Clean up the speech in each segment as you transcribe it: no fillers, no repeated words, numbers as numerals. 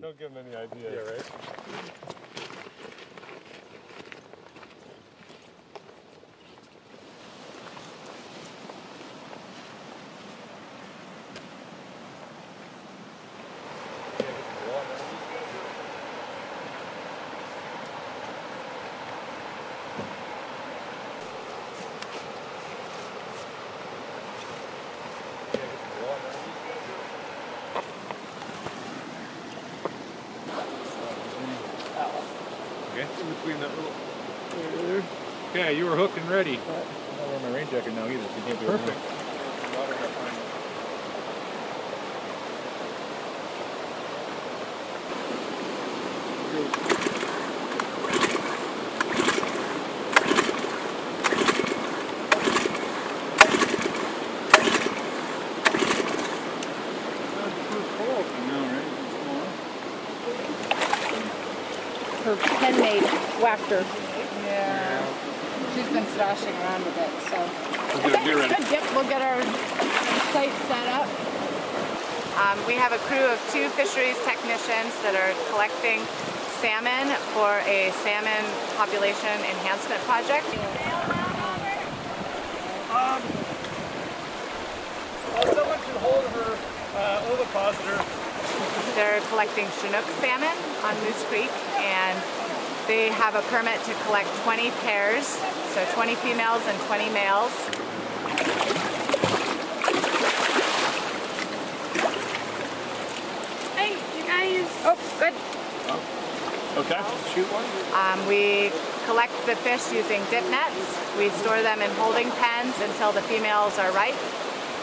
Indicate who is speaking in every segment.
Speaker 1: mind.
Speaker 2: Don't give them any idea. Yeah, right? In between that little there. Okay, you were hooked and ready.
Speaker 3: I'm not wearing my rain jacket now either, so you can't be
Speaker 2: perfect.
Speaker 4: Her pen-made whacker.
Speaker 5: Yeah. She's been sloshing around with it, so.
Speaker 4: Yep, we'll get our site set up.
Speaker 5: We have a crew of 2 fisheries technicians that are collecting salmon for a salmon population enhancement project.
Speaker 2: Someone can hold her ovipositor.
Speaker 5: They're collecting Chinook salmon on Moose Creek, and they have a permit to collect 20 pairs, so 20 females and 20 males.
Speaker 4: Hey, you guys.
Speaker 5: Oh, good.
Speaker 2: Okay, shoot one.
Speaker 5: We collect the fish using dip nets. We store them in holding pens until the females are ripe,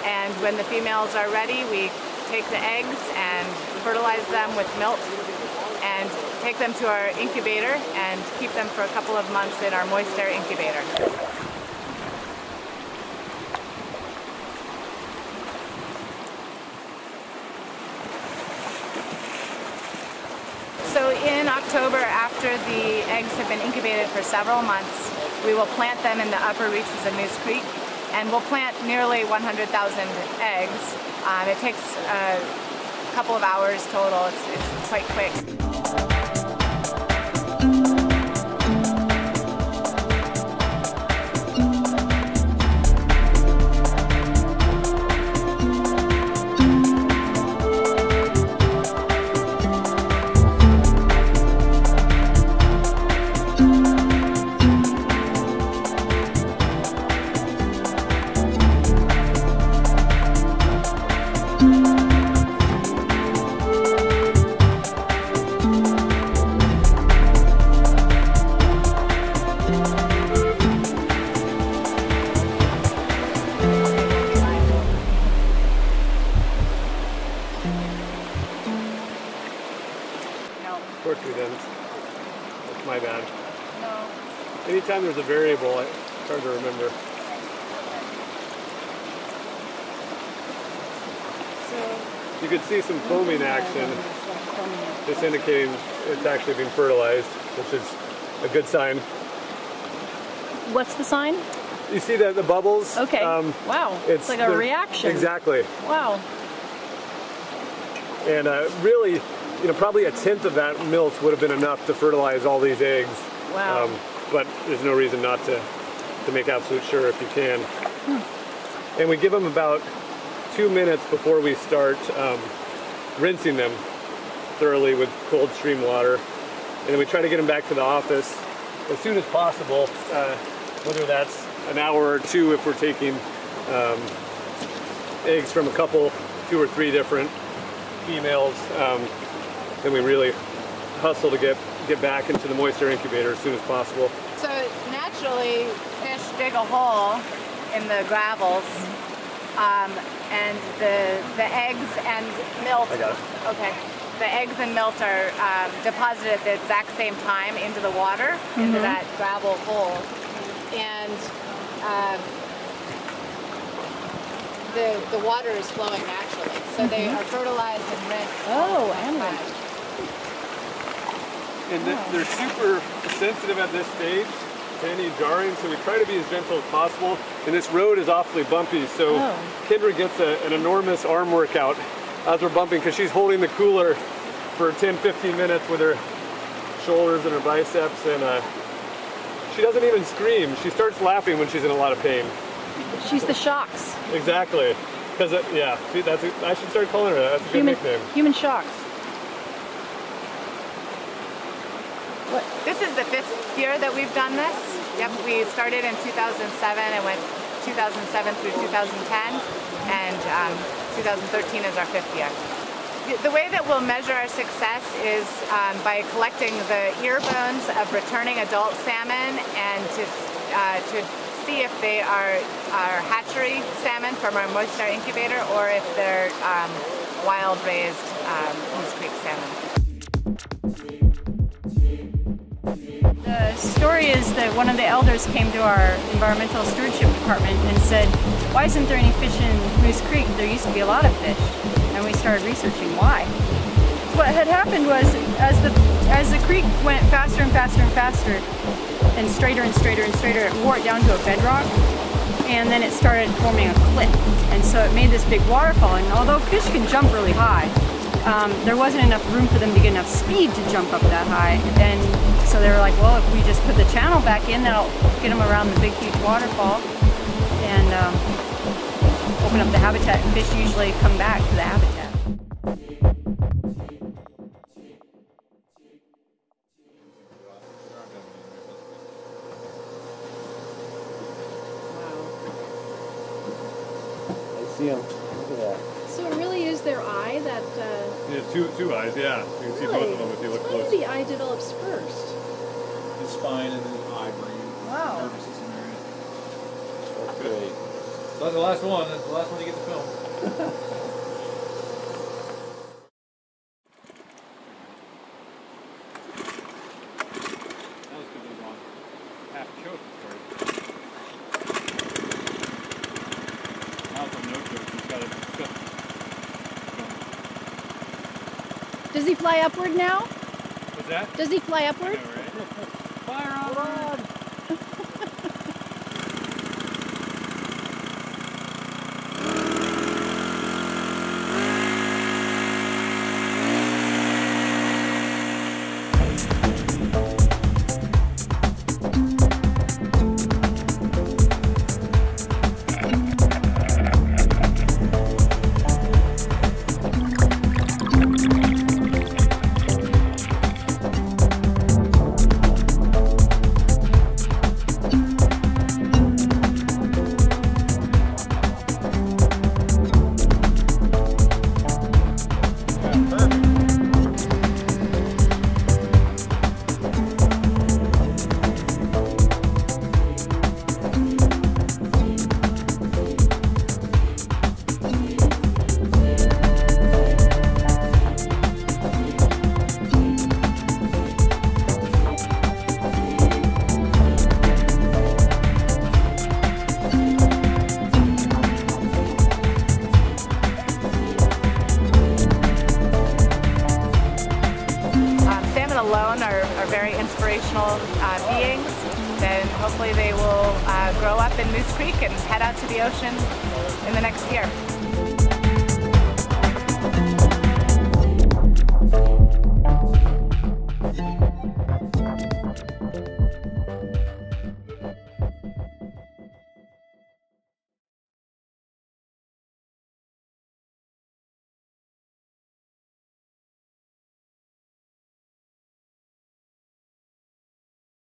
Speaker 5: and when the females are ready, we take the eggs and fertilize them with milk and take them to our incubator and keep them for a couple of months in our moist air incubator. So in October, after the eggs have been incubated for several months, we will plant them in the upper reaches of Moose Creek, and we'll plant nearly 100,000 eggs. It takes a couple of hours total. It's quite quick.
Speaker 2: Of course we didn't. That's my bad.
Speaker 5: No.
Speaker 2: Anytime there's a variable, it's hard to remember.
Speaker 5: So
Speaker 2: You could see some foaming action, just indicating it's actually being fertilized, which is a good sign.
Speaker 4: What's the sign?
Speaker 2: You see the bubbles?
Speaker 4: Okay. Wow. It's like a reaction.
Speaker 2: Exactly.
Speaker 4: Wow.
Speaker 2: And really, probably a tenth of that milk would have been enough to fertilize all these eggs.
Speaker 4: Wow.
Speaker 2: But there's no reason not to make absolute sure if you can. And we give them about 2 minutes before we start rinsing them thoroughly with cold stream water. And then we try to get them back to the office as soon as possible, whether that's an hour or 2 if we're taking eggs from a couple, 2 or 3 different females. Then we really hustle to get back into the moist air incubator as soon as possible.
Speaker 5: So naturally, fish dig a hole in the gravels, and the eggs and milt.
Speaker 2: I got it.
Speaker 5: Okay. The eggs and milt are deposited at the exact same time into the water, into that gravel hole, and the water is flowing naturally. So they are fertilized and rinsed.
Speaker 4: Oh, and rinsed.
Speaker 2: And they're super sensitive at this stage to any jarring, so we try to be as gentle as possible. And this road is awfully bumpy, so Kendra gets an enormous arm workout as we're bumping because she's holding the cooler for 10-15 minutes with her shoulders and her biceps, and she doesn't even scream. She starts laughing when she's in a lot of pain.
Speaker 4: She's the shocks.
Speaker 2: Exactly. Because yeah, see, I should start calling her that. That's a good nickname.
Speaker 4: Human shocks. What?
Speaker 5: This is the 5th year that we've done this. Yep, we started in 2007 and went 2007 through 2010, and 2013 is our 5th year. The way that we'll measure our success is by collecting the ear bones of returning adult salmon, and to see if they are hatchery salmon from our moist air incubator, or if they're wild raised Moose Creek salmon.
Speaker 4: The story is that one of the elders came to our environmental stewardship department and said, "Why isn't there any fish in Moose Creek? There used to be a lot of fish." And we started researching why. What had happened was, as the creek went faster and faster and faster, and straighter and straighter and straighter, it wore it down to a bedrock, and then it started forming a cliff. And so it made this big waterfall, and although fish can jump really high, there wasn't enough room for them to get enough speed to jump up that high. And so they were like, well, if we just put the channel back in, that'll get them around the big, huge waterfall and open up the habitat. And fish usually come back to the habitat.
Speaker 2: See them. Look at that.
Speaker 1: So it really is their eye that...
Speaker 2: Yeah, two eyes, yeah. You can see both of them if you look close.
Speaker 1: Why do the eye develops first?
Speaker 3: His spine and then his eye, brain,
Speaker 1: Wow.
Speaker 3: nervous system area.
Speaker 2: That's great.
Speaker 3: So that's the last one. That's the last one you get to film. That was because I was on half choke first. Now it's on no choke. He's got it.
Speaker 1: Does he fly upward now?
Speaker 3: What's that?
Speaker 1: Does he fly upward?
Speaker 3: I know, right? Fire on!
Speaker 5: Alone are very inspirational beings. Then hopefully they will grow up in Moose Creek and head out to the ocean in the next year.